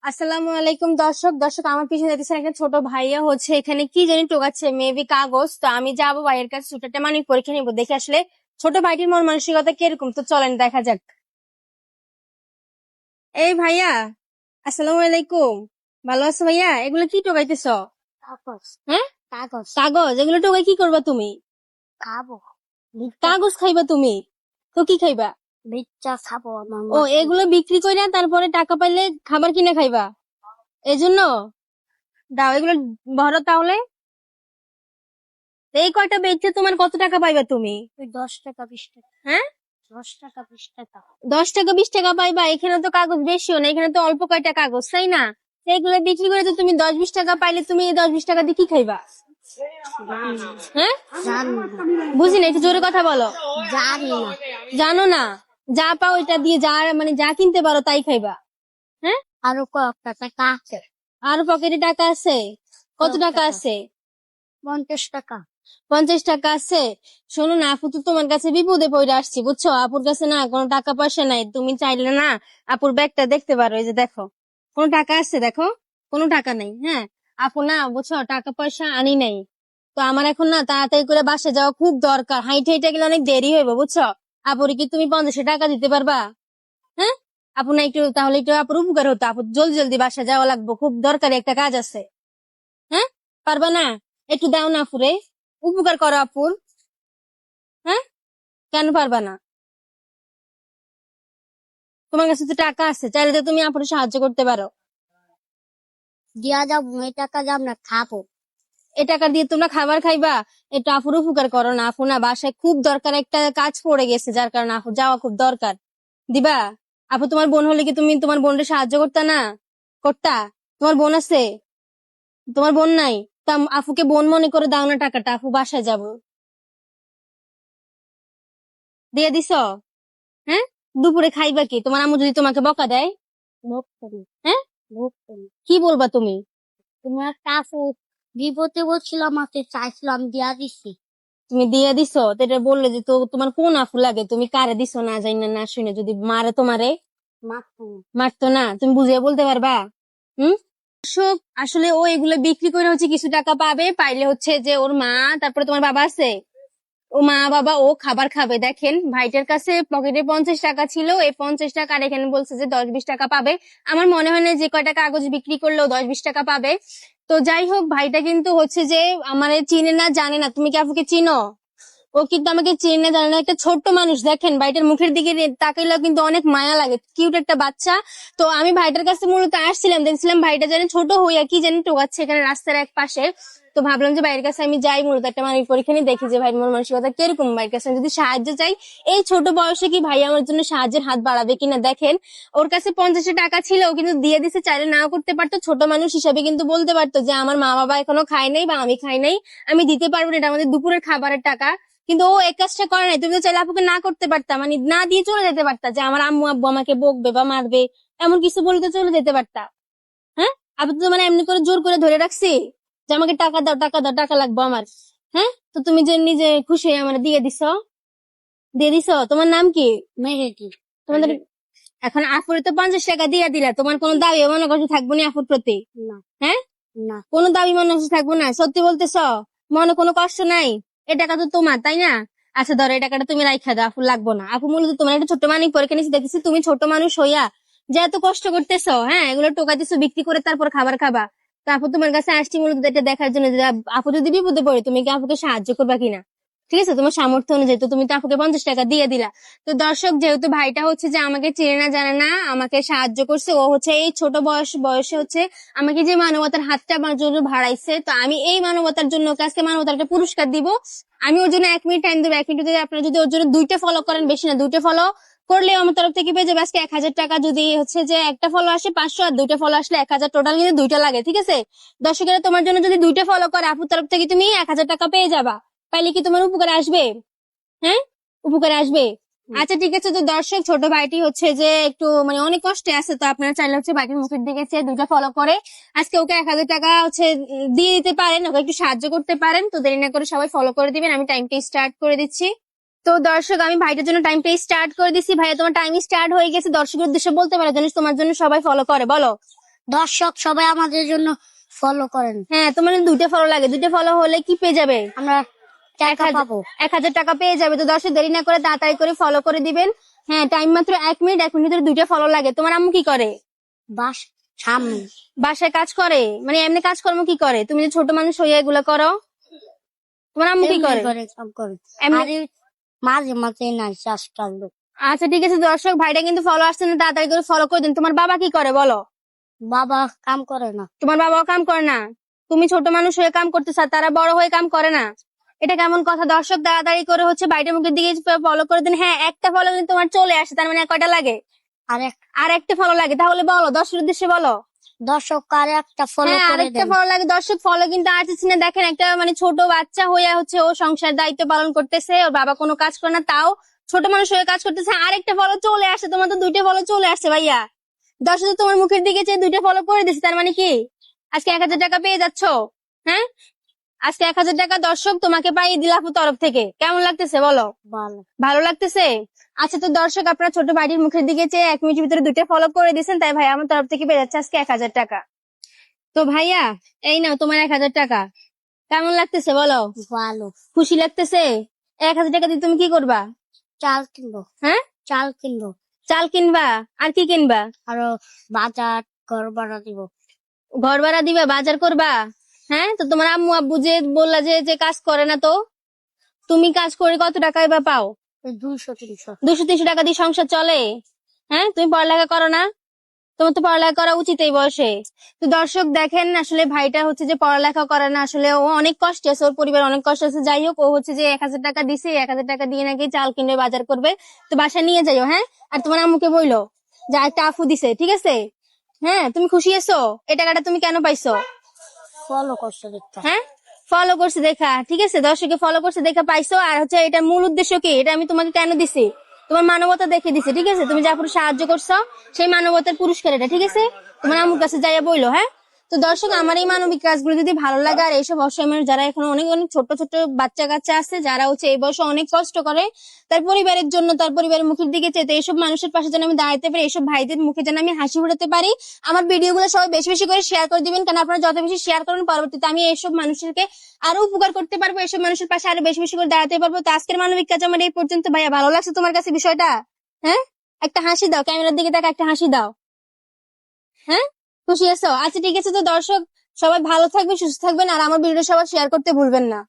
আসসালামু আলাইকুম দর্শক দর্শক আমার পিছনে দেখতেছেন একটা ছোট ভাইয়া হচ্ছে এখানে কি জানি টোকাচ্ছে মেবি কাগজ। তো আমি যাবো ভাইয়ের কাছে ছুটাটা মানে পরীক্ষা নিবো দেখে আসলে ছোট ভাইটির মন মানসিকতা কিরকম। তো চলেন দেখা যাক। এই ভাইয়া, আসসালামু আলাইকুম। ভালো আছো ভাইয়া? এগুলো কি টোকাইতেছ? কাগজ হ্যাঁ, কাগজ কাগজ। এগুলো টোকাই কি করবা তুমি? খাবো। কাগজ খাইবা তুমি? তো কি খাইবা? ভিক্ষা খাবো আমার ও, মাকে। এগুলো বিক্রি করে তারপরে টাকা পাইলে খাবার কিনে খাইবা, এজন্য দাও এগুলো। ভরো তাহলে। এই কয়টা বেচে তোমার কত টাকা পাইবা তুমি? ওই 10 টাকা 20 টাকা, হ্যাঁ, 10 টাকা 20 টাকা। 10 টাকা 20 টাকা পাইবা? এখানে তো কাগজ বেশিও না, এখানে তো অল্প কয়টা কাগজ, তাই না? সেইগুলো বিক্রি করে তো তুমি 10-20 টাকা পাইলে তুমি এই 10-20 টাকা দিয়ে কি খাইবা? হ্যাঁ, জানি না, বুঝি না, একটু জোরে কথা বলো। জানি না। জানো না? যা পাও এটা দিয়ে যা মানে যা কিনতে পারো তাই খাইবা। হ্যাঁ, আরো কয়েকটা টাকা আছে। আর পকেটে টাকা আছে? কত কয়েক টাকা টাকা, আছে? 50 টাকা। 50 টাকা আছে? শোনো না আপু, তো তোমার কাছে বিপদে পড়ে আসছি বুঝছো। আপুর কাছে না কোনো টাকা পয়সা নাই, তুমি চাইলে না আপুর ব্যাগটা দেখতে পারো, এই যে দেখো, কোনো টাকা আছে দেখো? কোনো টাকা নেই। হ্যাঁ, আপু না বুঝছো টাকা পয়সা আনি নাই। তো আমার এখন না তাড়াতাড়ি করে বাসে যাওয়া খুব দরকার, হাইটে হেঁটে গেলে অনেক দেরি হইবে বুঝছো। আপুরে কি তুমি 50 টাকা দিতে পারবা? হ্যাঁ, আপু না একটু তাহলে একটু আপুর উপকার হতো। আপু জলদি জলদি বাসা যাওয়া লাগবে, খুব দরকারি একটা কাজ আছে। হ্যাঁ, পারবা না? একটু দাও না আপুরে, উপকার করো আপুর। হ্যাঁ, কেন পারবা না? তোমার কাছে তো টাকা আছে, চাইলে তো তুমি আপুরে সাহায্য করতে পারো। দিয়া যাবো, এই টাকা দিয়ে আমরা খাবো। এই টাকা দিয়ে তোমরা খাবার খাইবা? একটু আপুর উপকার করো না। আপু না বাসায় খুব দরকার একটা কাজ পড়ে গেছে, যার কারণে আপু যাওয়া খুব দরকার। দিবা? আপু তোমার বোন হলে কি তুমি তোমার বোনকে সাহায্য করতা না? করতা? তোমার বোন আছে? তোমার বোন নাই? তা আপুকে বোন মনে করে দাও না টাকাটা, আপু বাসায় যাবো। দিয়ে দিছো? হ্যাঁ, দুপুরে খাইবা কি তোমার আম্মু যদি তোমাকে বকা দেয়? মুখ করি, হ্যাঁ, মুখ করি। কি বলবা তুমি? তোমার কাকু বিপদে বলছিল, আমাকে চাইছিলাম, দিয়া দিছি। তুমি দিয়ে দিছো তো এটা বললে যে তো তোমার কোন আফু লাগে, তুমি কারে দিছো না জানি না না শুনে যদি মারে তোমারে? মাকু মারতো না? তুমি বুঝিয়ে বলতে পারবা? হুম। দর্শক, আসলে ও এগুলো বিক্রি করে হচ্ছে কিছু টাকা পাবে, পাইলে হচ্ছে যে ওর মা, তারপরে তোমার বাবা আছে, ও মা বাবা ও খাবার খাবে। দেখেন ভাইটার কাছে পকেটে 50 টাকা ছিল, এই 50 টাকা আর এখানে বলছে যে 10-20 টাকা পাবে। আমার মনে হয় না যে কয়টা কাগজ বিক্রি করলেও 10-20 টাকা পাবে। তো যাই হোক, ভাইটা কিন্তু হচ্ছে যে আমার চিনে না জানে না। তুমি কি আপুকে চিনো? ও কিন্তু আমাকে চেনে জানে না, একটা ছোট্ট মানুষ। দেখেন ভাইটার মুখের দিকে তাকাইলেও কিন্তু অনেক মায়া লাগে, কিউট একটা বাচ্চা। তো আমি ভাইটার কাছে মূলত আসছিলাম, দেখছিলাম ভাইটা জানি ছোট হইয়া কি জানি টোকাচ্ছে এখানে রাস্তার এক পাশে। তো ভাবলাম যে ভাইয়ের কাছে আমি যাই, মূলত একটা মানে পরীক্ষা নিয়ে দেখি যে ভাইয়ের মন মানসিকতা কিরকম। ভাইয়ের কাছে আমি যদি সাহায্য চাই এই ছোট বয়সে, কি ভাই আমার জন্য সাহায্যের হাত বাড়াবে কিনা। দেখেন ওর কাছে 50 টাকা ছিল, ও কিন্তু দিয়ে দিছে, চাইলে নাও করতে পারতো। ছোট মানুষ হিসাবে কিন্তু বলতে পারতো যে আমার মা বাবা এখনো খায় নাই বা আমি খাই নাই, আমি দিতে পারবো না, এটা আমাদের দুপুরের খাবারের টাকা। কিন্তু ও এই কাজটা করে নাই। তুমি তো চাইলে আপুকে না করতে পারতা, মানে না দিয়ে চলে যেতে পারতা যে আমার আম্মু আব্বু আমাকে বকবে বা মারবে, এমন কিছু বলতে চলে যেতে পারতা। হ্যাঁ, আপু তো মানে এমনি করে জোর করে ধরে রাখছি যে আমাকে টাকা দাও টাকা দাও, টাকা লাগবে আমার। হ্যাঁ, তো তুমি যে নিজে খুশি হয়ে আমার দিয়ে দিছো, দিয়ে দিছো। তোমার নাম কি? মেরেছি। তোমাদের এখন আপুরে তো 50 টাকা দিয়ে দিলা, তোমার কোনো দাবি মনে করছো থাকবো না আপুর প্রতি? না, হ্যাঁ, না। কোনো দাবি মনে হচ্ছে থাকবো না? সত্যি বলতেছ? মনে কোনো কষ্ট নাই? এ টাকা তো তোমার, তাই না? আচ্ছা ধরো, এই টাকাটা তুমি রাইখা দাও, আপু লাগবো না। আপু মূলত তোমার একটা ছোট্ট মানিক পরীক্ষা নিচ্ছি, দেখেছি তুমি ছোট মানুষ হইয়া যে এত কষ্ট করতেছো, হ্যাঁ এগুলো টোকা দিছো বিক্রি করে তারপর খাবার খাবা। তো আপু তোমার কাছে আসছি মূলত এটা দেখার জন্য যে আপু যদি বিপদে পড়ে তুমি কি আপুকে সাহায্য করবা কিনা। ঠিক আছে, তোমার সামর্থ্য অনুযায়ী তো তুমি তো আপুকে 50 টাকা দিয়ে দিলা। তো দর্শক, যেহেতু ভাইটা হচ্ছে যে আমাকে চেনে না জানে না, আমাকে সাহায্য করছে, ও হচ্ছে এই ছোট বয়সে হচ্ছে আমাকে যে মানবতার হাতটা আমার জন্য ভাড়াইছে, তো আমি এই মানবতার জন্য ওকে আজকে মানবতার একটা পুরস্কার দিব। আমি ওর জন্য 1 মিনিট টাইম দেবো। 1 মিনিট যদি আপনারা যদি ওর জন্য 2টা ফলো করেন, বেশি না 2টা ফলো করলে আমার তরফ থেকে পেয়ে যাবে আজকে 1000 টাকা। যদি হচ্ছে যে একটা ফলো আসে 500 আর 2টা ফলো আসলে 1000, টোটাল কিন্তু 2টা লাগে। ঠিক আছে দর্শকেরা, তোমার জন্য যদি 2টা ফলো করে আপুর তরফ থেকে তুমি 1000 টাকা পেয়ে যাবা। পাইলে কি তোমার উপকারে আসবে? হ্যাঁ, উপকারে আসবে। আচ্ছা ঠিক আছে। তো দর্শক, ছোট ভাইটি হচ্ছে যে একটু মানে অনেক কষ্টে আছে, তো আপনারা চাইলে হচ্ছে ভাইটির মুখের দিকে চেয়ে 2টা ফলো করে আজকে ওকে 1000 টাকা হচ্ছে দিয়ে দিতে পারেন, ওকে একটু সাহায্য করতে পারেন। তো দেরি না করে সবাই ফলো করে দিবেন, আমি টাইমটা স্টার্ট করে দিচ্ছি। তো দর্শক, আমি ভাইটার জন্য টাইমটা স্টার্ট করে দিচ্ছি। ভাইয়া তোমার টাইম স্টার্ট হয়ে গেছে, দর্শকের উদ্দেশ্যে বলতে পারো যেন তোমার জন্য সবাই ফলো করে, বলো। দর্শক সবাই আমাদের জন্য ফলো করেন। হ্যাঁ, তোমার কিন্তু 2টা ফলো লাগে, 2টা ফলো হলে কি পেয়ে যাবে? আমরা টাকা পাবো। 1000 টাকা পেয়ে যাবে। তো দর্শক দেরি না করে তাড়াতাড়ি করে ফলো করে দিবেন। হ্যাঁ, টাইম মাত্র 1 মিনিট, 1 মিনিটের 2টা ফলো লাগে। তোমার আম্মু কি করে? বাস সামনে বাসায় কাজ করে, মানে এমনি কাজকর্ম কি করে? তুমি যে ছোট মানুষ হইয়া এগুলা করো, তোমার আম্মু কি করে? কাম করে। এমনি- আরে মাঝে মাঝে নাই চাষ করলো। আচ্ছা ঠিক আছে দর্শক, ভাইটা কিন্তু ফলো আসছে না, তাড়াতাড়ি করে ফলো করে দিন। তোমার বাবা কি করে বলো? বাবা কাম করে না। তোমার বাবাও কাম করে না? তুমি ছোট মানুষ হয়ে কাম করতে চাও, তারা বড় হয়ে কাম করে না? এটা কেমন কথা? দর্শক তাড়াতাড়ি করে হচ্ছে ভাইটার মুখের দিকে ফলো করে দিন। হ্যাঁ, একটা ফলো কিন্তু তোমার চলে আসে, তার মানে কয়টা লাগে? আর একটা ফলো লাগে। তাহলে বলো, দর্শকের উদ্দেশ্যে বলো। দর্শক আর একটা ফলো হ্যাঁ, করে আরেকটা দেন। ফলো লাগে। দর্শক ফলো কিন্তু আসছে না, দেখেন একটা মানে ছোট বাচ্চা হইয়া হচ্ছে ও সংসার দায়িত্ব পালন করতেছে, ওর বাবা কোনো কাজ করে না, তাও ছোট মানুষ হয়ে কাজ করতেছে। আরেকটা ফলো চলে আসে, তোমার তো 2টা ফলো চলে আসছে ভাইয়া। দর্শক তোমার মুখের দিকে চেয়ে 2টা ফলো করে দিচ্ছে, তার মানে কি আজকে 1000 টাকা পেয়ে যাচ্ছ? হ্যাঁ, আজকে 1000 টাকা দর্শক তোমাকে পাইয়ে দিলাম তরফ থেকে। কেমন লাগতেছে বলো? ভালো। ভালো লাগতেছে? আচ্ছা, তো দর্শক আপনারা ছোট ভাইটির মুখের দিকে চেয়ে 1 মিনিটের ভিতরে 2টা ফলো করে দিয়েছেন, তাই ভাই আমার তরফ থেকে পেয়ে যাচ্ছে আজকে 1000 টাকা। তো ভাইয়া, এই নাও তোমার 1000 টাকা। কেমন লাগতেছে বলো? ভালো। খুশি লাগতেছে? 1000 টাকা দিয়ে তুমি কি করবা? চাল কিনবো। হ্যাঁ, চাল কিনবো। চাল কিনবা? আর কি কিনবা? আরো বাজার ঘর ভাড়া দিব। ঘর ভাড়া দিবা, বাজার করবা? হ্যাঁ, তো তোমার আম্মু আব্বু যে বললা যে যে কাজ করে না, তো তুমি কাজ করে কত টাকাই বা পাও? 200-300। 200-300 টাকা দিয়ে সংসার চলে? হ্যাঁ, তুমি পড়ালেখা করো না? তোমার তো পড়ালেখা করা উচিত এই বয়সে। তো দর্শক দেখেন, আসলে ভাইটা হচ্ছে যে পড়ালেখা করে না, আসলে ও অনেক কষ্টে আছে, ওর পরিবার অনেক কষ্ট আছে। যাই হোক, ও হচ্ছে যে 1000 টাকা দিছে, 1000 টাকা দিয়ে নাকি চাল কিনবে, বাজার করবে। তো বাসায় নিয়ে যাইও। হ্যাঁ, আর তোমার আম্মুকে বইলো যে একটা আফু দিছে, ঠিক আছে? হ্যাঁ, তুমি খুশি আছো? এই টাকাটা তুমি কেন পাইছো? ফলো করছে দেখতে। হ্যাঁ, ফলো করছে দেখা, ঠিক আছে? দর্শকে ফলো করছে দেখা পাইছো। আর হচ্ছে এটার মূল উদ্দেশ্য কি, এটা আমি তোমাকে কেন দিছি? তোমার মানবতা দেখে দিছে, ঠিক আছে? তুমি যা পুরো সাহায্য করছো, সেই মানবতার পুরস্কার এটা, ঠিক আছে? তোমার আম্মুর কাছে যাইয়া বইলো। হ্যাঁ, তো দর্শক আমার এই মানবিক কাজগুলো যদি ভালো লাগে, আর এইসব অসহায় মানুষ যারা এখন অনেক অনেক ছোট ছোট বাচ্চা কাচ্চা আছে, যারা হচ্ছে এই বয়সে অনেক কষ্ট করে তার পরিবারের জন্য, তার পরিবারের মুখের দিকে চেয়ে, এইসব মানুষের পাশে যেন আমি দাঁড়াতে পারি, এইসব ভাইদের মুখে যেন আমি হাসি ফোটাতে পারি। আমার ভিডিওগুলো সবাই বেশি বেশি করে শেয়ার করে দিবেন, কারণ আপনারা যত বেশি শেয়ার করেন, পরবর্তীতে আমি এইসব মানুষকে আরো উপকার করতে পারবো, এইসব মানুষের পাশে আরো বেশি বেশি করে দাঁড়াতে পারবো। তো আজকের মানবিক কাজ আমার এই পর্যন্ত। ভাইয়া, ভালো লাগছে তোমার কাছে বিষয়টা? হ্যাঁ, একটা হাসি দাও, ক্যামেরার দিকে তাকা, একটা হাসি দাও। হ্যাঁ, খুশি আছো? আচ্ছা ঠিক আছে, তো দর্শক সবাই ভালো থাকবেন, সুস্থ থাকবেন, আর আমার ভিডিও সবাই শেয়ার করতে ভুলবেন না।